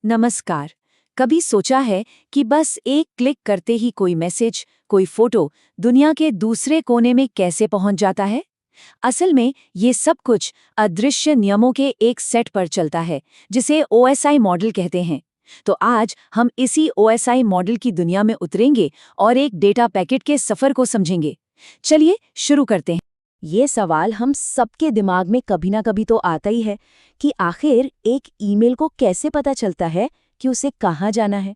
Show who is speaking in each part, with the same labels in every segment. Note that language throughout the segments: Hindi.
Speaker 1: नमस्कार। कभी सोचा है कि बस एक क्लिक करते ही कोई मैसेज, कोई फोटो दुनिया के दूसरे कोने में कैसे पहुंच जाता है? असल में ये सब कुछ अदृश्य नियमों के एक सेट पर चलता है, जिसे ओएसआई मॉडल कहते हैं। तो आज हम इसी ओएसआई मॉडल की दुनिया में उतरेंगे और एक डेटा पैकेट के सफर को समझेंगे। चलिए शुरू करते हैं। ये सवाल हम सबके दिमाग में कभी ना कभी तो आता ही है कि आखिर एक ईमेल को कैसे पता चलता है कि उसे कहाँ जाना है।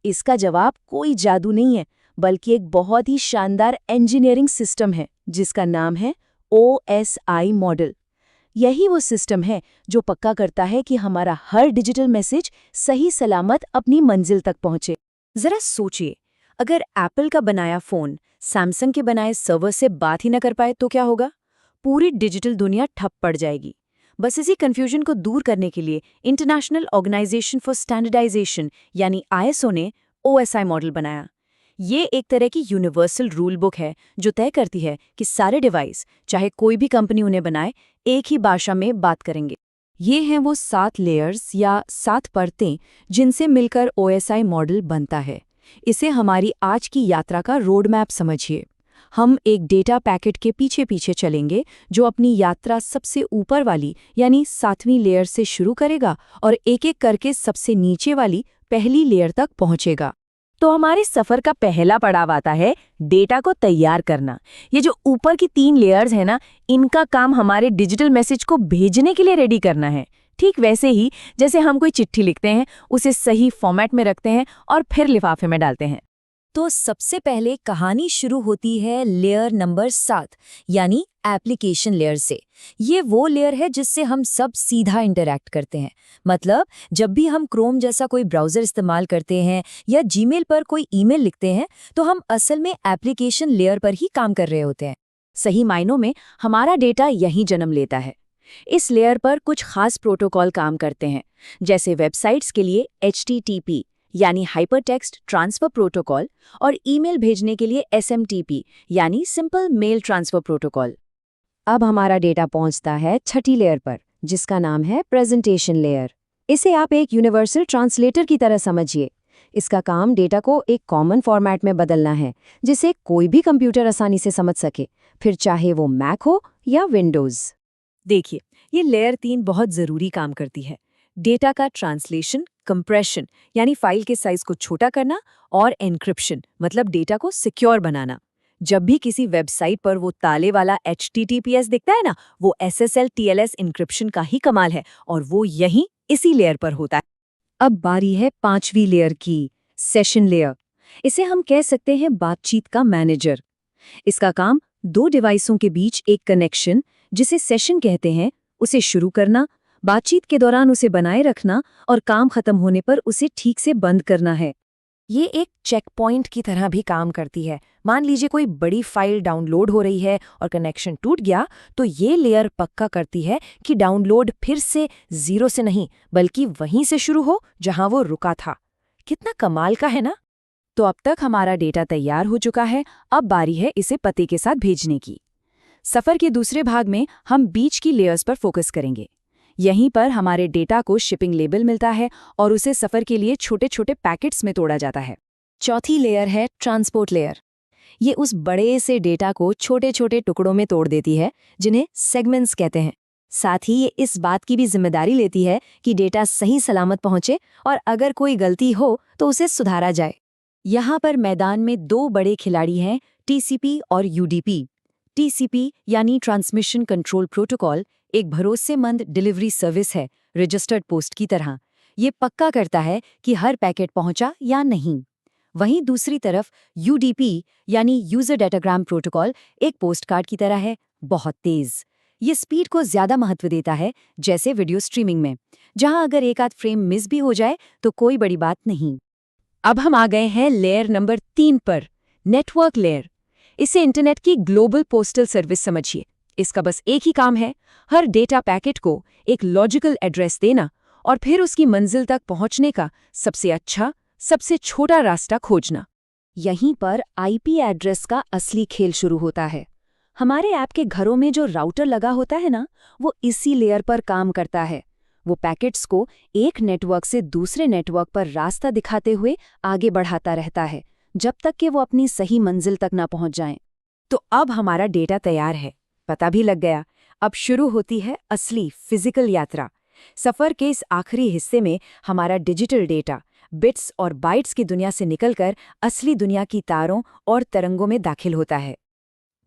Speaker 1: इसका जवाब कोई जादू नहीं है, बल्कि एक बहुत ही शानदार इंजीनियरिंग सिस्टम है जिसका नाम है ओएसआई मॉडल। यही वो सिस्टम है जो पक्का करता है कि हमारा हर डिजिटल मैसेज सही सलामत अपनी मंजिल तक पहुंचे। जरा सोचिए, अगर एप्पल का बनाया फोन सैमसंग के बनाए सर्वर से बात ही न कर पाए तो क्या होगा? पूरी डिजिटल दुनिया ठप पड़ जाएगी। बस इसी कंफ्यूजन को दूर करने के लिए इंटरनेशनल ऑर्गेनाइजेशन फॉर स्टैंडर्डाइजेशन यानी आईएसओ ने ओएसआई मॉडल बनाया। ये एक तरह की यूनिवर्सल रूल बुक है जो तय करती है कि सारे डिवाइस, चाहे कोई भी कंपनी उन्हें बनाए, एक ही भाषा में बात करेंगे। ये हैं वो 7 लेयर्स या 7 परतें जिनसे मिलकर ओएसआई मॉडल बनता है। इसे हमारी आज की यात्रा का रोड मैप समझिए। हम एक डेटा पैकेट के पीछे पीछे चलेंगे जो अपनी यात्रा सबसे ऊपर वाली यानी 7वीं लेयर से शुरू करेगा और एक एक करके सबसे नीचे वाली पहली लेयर तक पहुंचेगा। तो हमारे सफर का पहला पड़ाव आता है डेटा को तैयार करना। ये जो ऊपर की 3 लेयर्स हैं ना, इनका काम हमारे डिजिटल मैसेज को भेजने के लिए रेडी करना है। ठीक वैसे ही जैसे हम कोई चिट्ठी लिखते हैं, उसे सही फॉर्मेट में रखते हैं और फिर लिफाफे में डालते हैं। तो सबसे पहले कहानी शुरू होती है लेयर नंबर 7 यानी एप्लीकेशन लेयर से। ये वो लेयर है जिससे हम सब सीधा इंटरैक्ट करते हैं। मतलब जब भी हम क्रोम जैसा कोई ब्राउज़र इस्तेमाल करते हैं या जीमेल पर कोई ईमेल लिखते हैं, तो हम असल में एप्लीकेशन लेयर पर ही काम कर रहे होते हैं। सही मायनों में हमारा डेटा यहीं जन्म लेता है। इस लेयर पर कुछ खास प्रोटोकॉल काम करते हैं, जैसे वेबसाइट्स के लिए HTTP यानी हाइपरटेक्स्ट ट्रांसफर प्रोटोकॉल और ईमेल भेजने के लिए SMTP यानी सिंपल मेल ट्रांसफर प्रोटोकॉल। अब हमारा डेटा पहुंचता है 6ठी लेयर पर, जिसका नाम है प्रेजेंटेशन लेयर। इसे आप एक यूनिवर्सल ट्रांसलेटर की तरह समझिए। इसका काम डेटा को एक कॉमन फॉर्मेट में बदलना है जिसे कोई भी कंप्यूटर आसानी से समझ सके, फिर चाहे वो मैक हो या विंडोज़। देखिए, ये लेयर 3 बहुत ज़रूरी काम करती है। डेटा का ट्रांसलेशन, कंप्रेशन यानी फाइल के साइज को छोटा करना और एन्क्रिप्शन मतलब डेटा को सिक्योर बनाना। जब भी किसी वेबसाइट पर वो ताले वाला HTTPS दिखता है ना, वो SSL TLS एन्क्रिप्शन का ही कमाल है और वो यहीं इसी लेयर पर होता है। अब बारी है 5वीं लेयर की, सेशन लेयर। इसे हम कह सकते हैं बातचीत का मैनेजर। इसका काम 2 डिवाइसों के बीच एक कनेक्शन, जिसे सेशन कहते हैं, उसे शुरू करना, बातचीत के दौरान उसे बनाए रखना और काम खत्म होने पर उसे ठीक से बंद करना है। ये एक चेक पॉइंट की तरह भी काम करती है। मान लीजिए कोई बड़ी फाइल डाउनलोड हो रही है और कनेक्शन टूट गया, तो ये लेयर पक्का करती है कि डाउनलोड फिर से 0 से नहीं, बल्कि वहीं से शुरू हो जहां वो रुका था। कितना कमाल का है ना? तो अब तक हमारा डेटा तैयार हो चुका है, अब बारी है इसे पते के साथ भेजने की। सफ़र के दूसरे भाग में हम बीच की लेयर्स पर फोकस करेंगे। यहीं पर हमारे डेटा को शिपिंग लेबल मिलता है और उसे सफ़र के लिए छोटे छोटे पैकेट्स में तोड़ा जाता है। चौथी लेयर है ट्रांसपोर्ट लेयर। ये उस बड़े से डेटा को छोटे छोटे टुकड़ों में तोड़ देती है, जिन्हें सेगमेंट्स कहते हैं। साथ ही ये इस बात की भी जिम्मेदारी लेती है कि डेटा सही सलामत पहुंचे और अगर कोई गलती हो तो उसे सुधारा जाए। यहाँ पर मैदान में 2 बड़े खिलाड़ी हैं, TCP और UDP। TCP यानी ट्रांसमिशन कंट्रोल प्रोटोकॉल एक भरोसेमंद डिलीवरी सर्विस है, रजिस्टर्ड पोस्ट की तरह। ये पक्का करता है कि हर पैकेट पहुंचा या नहीं। वहीं दूसरी तरफ UDP यानी यूजर डाटाग्राम प्रोटोकॉल एक पोस्टकार्ड की तरह है, बहुत तेज। ये स्पीड को ज्यादा महत्व देता है, जैसे वीडियो स्ट्रीमिंग में, जहां अगर एक आध फ्रेम मिस भी हो जाए तो कोई बड़ी बात नहीं। अब हम आ गए हैं लेयर नंबर 3 पर, नेटवर्क लेयर। इसे इंटरनेट की ग्लोबल पोस्टल सर्विस समझिए। इसका बस एक ही काम है, हर डेटा पैकेट को एक लॉजिकल एड्रेस देना और फिर उसकी मंजिल तक पहुंचने का सबसे अच्छा, सबसे छोटा रास्ता खोजना। यहीं पर IP एड्रेस का असली खेल शुरू होता है। हमारे ऐप के घरों में जो राउटर लगा होता है ना, वो इसी लेयर पर काम करता है। वो पैकेट्स को एक नेटवर्क से दूसरे नेटवर्क पर रास्ता दिखाते हुए आगे बढ़ाता रहता है, जब तक कि वो अपनी सही मंजिल तक ना पहुंच जाएं। तो अब हमारा डेटा तैयार है, पता भी लग गया। अब शुरू होती है असली फिजिकल यात्रा। सफर के इस आखिरी हिस्से में हमारा डिजिटल डेटा बिट्स और बाइट्स की दुनिया से निकलकर असली दुनिया की तारों और तरंगों में दाखिल होता है।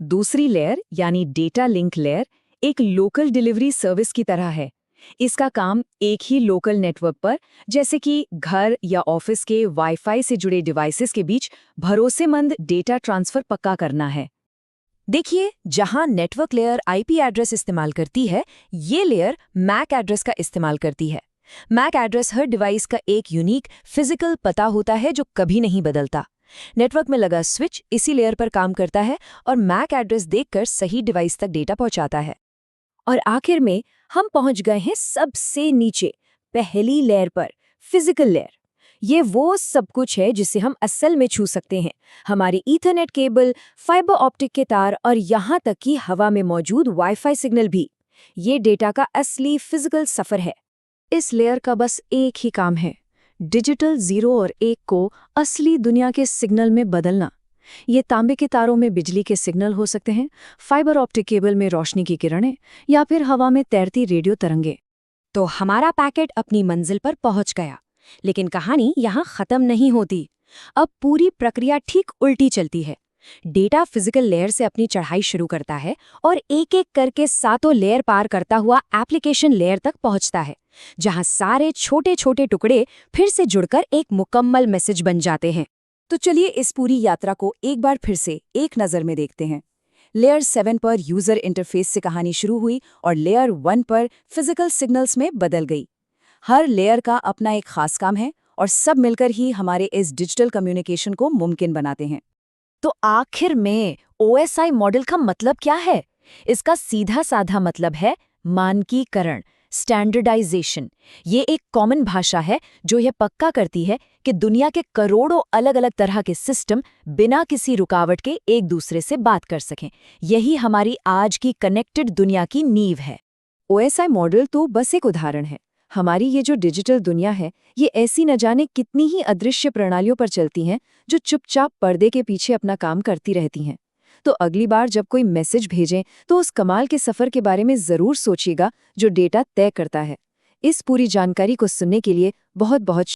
Speaker 1: दूसरी लेयर यानी डेटा लिंक लेयर एक लोकल डिलीवरी सर्विस की तरह है। इसका काम एक ही लोकल नेटवर्क पर, जैसे कि घर या ऑफिस के वाईफाई से जुड़े डिवाइसेस के बीच भरोसेमंद डेटा ट्रांसफर पक्का करना है। देखिए, जहां नेटवर्क लेयर आईपी एड्रेस इस्तेमाल करती है, ये लेयर मैक एड्रेस का इस्तेमाल करती है। मैक एड्रेस हर डिवाइस का एक यूनिक फिजिकल पता होता है जो कभी नहीं बदलता। नेटवर्क में लगा स्विच इसी लेयर पर काम करता है और मैक एड्रेस देखकर सही डिवाइस तक डेटा पहुंचाता है। और आखिर में हम पहुंच गए हैं सबसे नीचे, पहली लेयर पर, फिजिकल लेयर। ये वो सब कुछ है जिसे हम असल में छू सकते हैं। हमारी ईथरनेट केबल, फाइबर ऑप्टिक के तार और यहाँ तक कि हवा में मौजूद वाईफाई सिग्नल भी। ये डेटा का असली फिजिकल सफर है। इस लेयर का बस एक ही काम है, डिजिटल 0 और 1 को असली दुनिया के सिग्नल में बदलना। ये तांबे के तारों में बिजली के सिग्नल हो सकते हैं, फाइबर ऑप्टिक केबल में रोशनी की किरणें, या फिर हवा में तैरती रेडियो तरंगे। तो हमारा पैकेट अपनी मंजिल पर पहुंच गया, लेकिन कहानी यहाँ खत्म नहीं होती। अब पूरी प्रक्रिया ठीक उल्टी चलती है। डेटा फिजिकल लेयर से अपनी चढ़ाई शुरू करता है और एक-एक करके सातों लेयर पार करता हुआ एप्लीकेशन लेयर तक पहुंचता है, जहां सारे छोटे-छोटे टुकड़े फिर से जुड़कर एक मुकम्मल मैसेज बन जाते हैं। तो चलिए इस पूरी यात्रा को एक बार फिर से एक नज़र में देखते हैं। लेयर 7 पर यूजर इंटरफेस से कहानी शुरू हुई और लेयर 1 पर फिजिकल सिग्नल्स में बदल गई। हर लेयर का अपना एक खास काम है और सब मिलकर ही हमारे इस डिजिटल कम्युनिकेशन को मुमकिन बनाते हैं। तो आखिर में OSI मॉडल का मतलब क्या है? इसका सीधा साधा मतलब है मानकीकरण, स्टैंडर्डाइजेशन। ये एक कॉमन भाषा है जो यह पक्का करती है कि दुनिया के करोड़ों अलग अलग तरह के सिस्टम बिना किसी रुकावट के एक दूसरे से बात कर सकें। यही हमारी आज की कनेक्टेड दुनिया की नींव है। OSI मॉडल तो बस एक उदाहरण है। हमारी ये जो डिजिटल दुनिया है, ये ऐसी न जाने कितनी ही अदृश्य प्रणालियों पर चलती हैं जो चुपचाप पर्दे के पीछे अपना काम करती रहती हैं। तो अगली बार जब कोई मैसेज भेजें तो उस कमाल के सफ़र के बारे में ज़रूर सोचिएगा जो डेटा तय करता है। इस पूरी जानकारी को सुनने के लिए बहुत बहुत